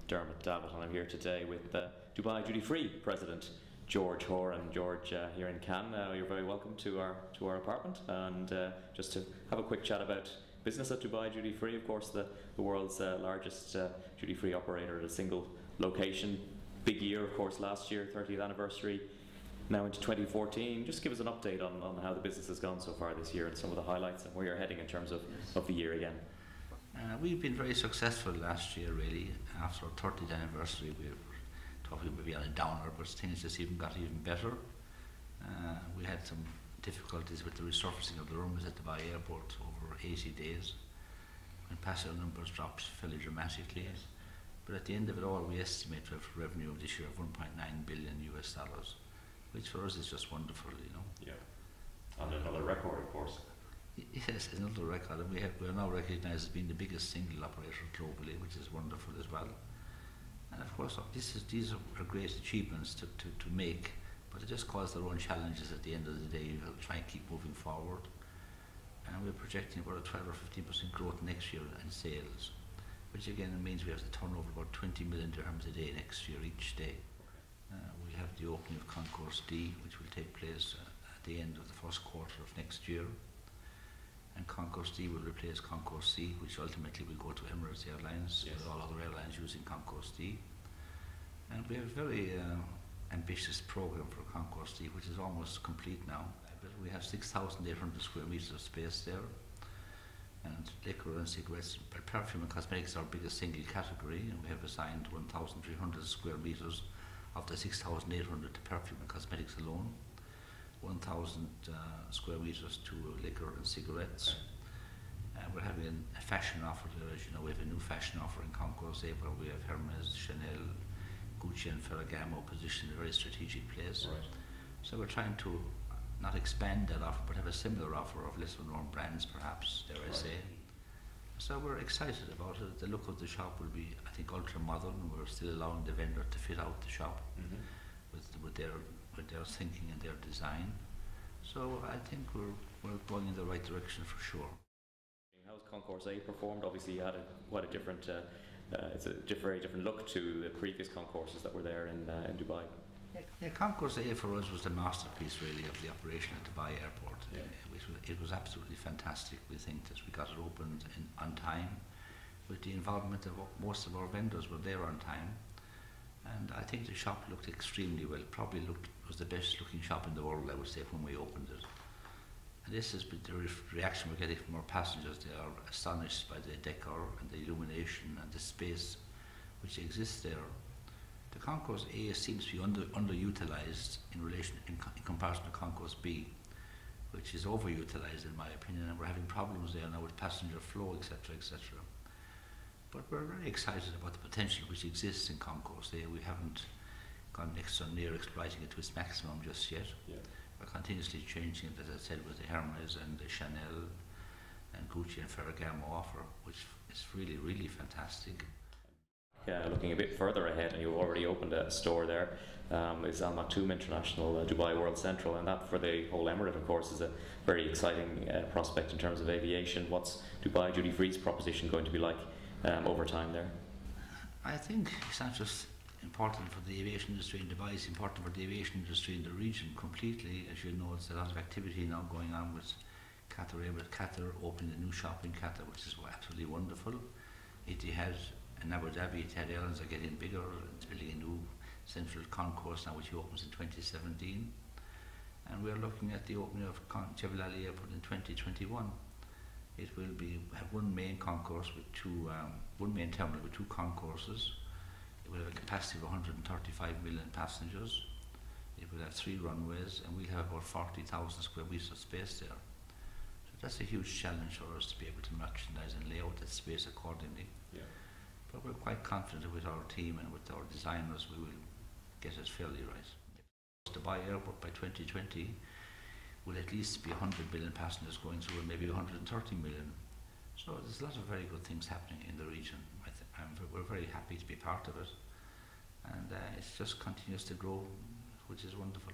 Dermot Davitt, and I'm here today with Dubai Duty Free President George Horan. George, here in Cannes, you're very welcome to our apartment, and just to have a quick chat about business at Dubai Duty Free. Of course, the world's largest duty free operator at a single location. Big year, of course, last year, 30th anniversary. Now into 2014, just give us an update on how the business has gone so far this year and some of the highlights and where you're heading in terms of the year again. We've been very successful last year, really. After our 30th anniversary, we were talking maybe on a downer, but things just got even better. We had some difficulties with the resurfacing of the runways at Dubai Airport over 80 days, when passenger numbers dropped fairly dramatically. Yes. But at the end of it all, we estimate to have revenue this year of $1.9 billion US, which for us is just wonderful, you know. Yeah, and another record, of course. Yes, another record, and we are now recognised as being the biggest single operator globally, which is wonderful as well. And of course, these are great achievements to make, but they just cause their own challenges at the end of the day. We'll try and keep moving forward, and we're projecting about a 12 or 15% growth next year in sales, which again means we have to turn over about 20 million dirhams a day next year, each day. We have the opening of Concourse D, which will take place at the end of the first quarter of next year. And Concourse D will replace Concourse C, which ultimately will go to Emirates Airlines, yes, with all other airlines using Concourse D. And we have a very ambitious program for Concourse D, which is almost complete now. We have 6,800 square meters of space there, and liquor and cigarettes, but perfume and cosmetics are our biggest single category, and we have assigned 1,300 square meters of the 6,800 to perfume and cosmetics alone. 1,000 square meters to liquor and cigarettes. We're having a fashion offer there. As you know, we have a new fashion offer in Concourse A, where we have Hermes, Chanel, Gucci and Ferragamo positioned in a very strategic place. Right. So we're trying to not expand that offer, but have a similar offer of lesser known brands, perhaps, dare I say. So we're excited about it. The look of the shop will be, I think, ultra modern. We're still allowing the vendor to fit out the shop with their thinking and their design. So I think we're going in the right direction for sure. How's Concourse A performed? Obviously you had quite a different, it's a very different look to the previous concourses that were there in Dubai. Yeah, Concourse A for us was the masterpiece really of the operation at Dubai Airport. Yeah. It was absolutely fantastic. We think that we got it opened on time, with the involvement of most of our vendors were there on time. And I think the shop looked extremely well. Probably was the best looking shop in the world, I would say, when we opened it. And this is the reaction we're getting from our passengers. They are astonished by the decor and the illumination and the space which exists there. The Concourse A seems to be underutilized in comparison to Concourse B, which is overutilized in my opinion, and we're having problems there now with passenger flow, etc., etc. But we're very excited about the potential which exists in Concourse A. We haven't gone next or near exploiting it to its maximum just yet. Yeah. We're continuously changing it, as I said, with the Hermes and the Chanel and Gucci and Ferragamo offer, which is really, really fantastic. Yeah, looking a bit further ahead, and you've already opened a store there, is Al Maktoum International Dubai World Central, and that for the whole Emirate, of course, is a very exciting prospect in terms of aviation. What's Dubai Duty Free's proposition going to be like over time there? I think it's not just important for the aviation industry in Dubai, it's important for the aviation industry in the region completely. As you know, there's a lot of activity now going on with Qatar opening a new shop in Qatar, which is absolutely wonderful. Etihad and Abu Dhabi, Etihad Airlines are getting bigger, it's building a new central concourse now, which opens in 2017. And we're looking at the opening of Jebel Ali Airport in 2021. It will have one main concourse with one main terminal with two concourses. It will have a capacity of 135 million passengers. It will have 3 runways, and we'll have about 40,000 square meters of space there. So that's a huge challenge for us to be able to merchandise and lay out that space accordingly. Yeah. But we're quite confident with our team and with our designers we will get it fairly right. Dubai Airport by 2020 will at least be 100 million passengers going through, and maybe 130 million. So there's a lot of very good things happening in the region. We're very happy to be part of it, and it just continues to grow, which is wonderful.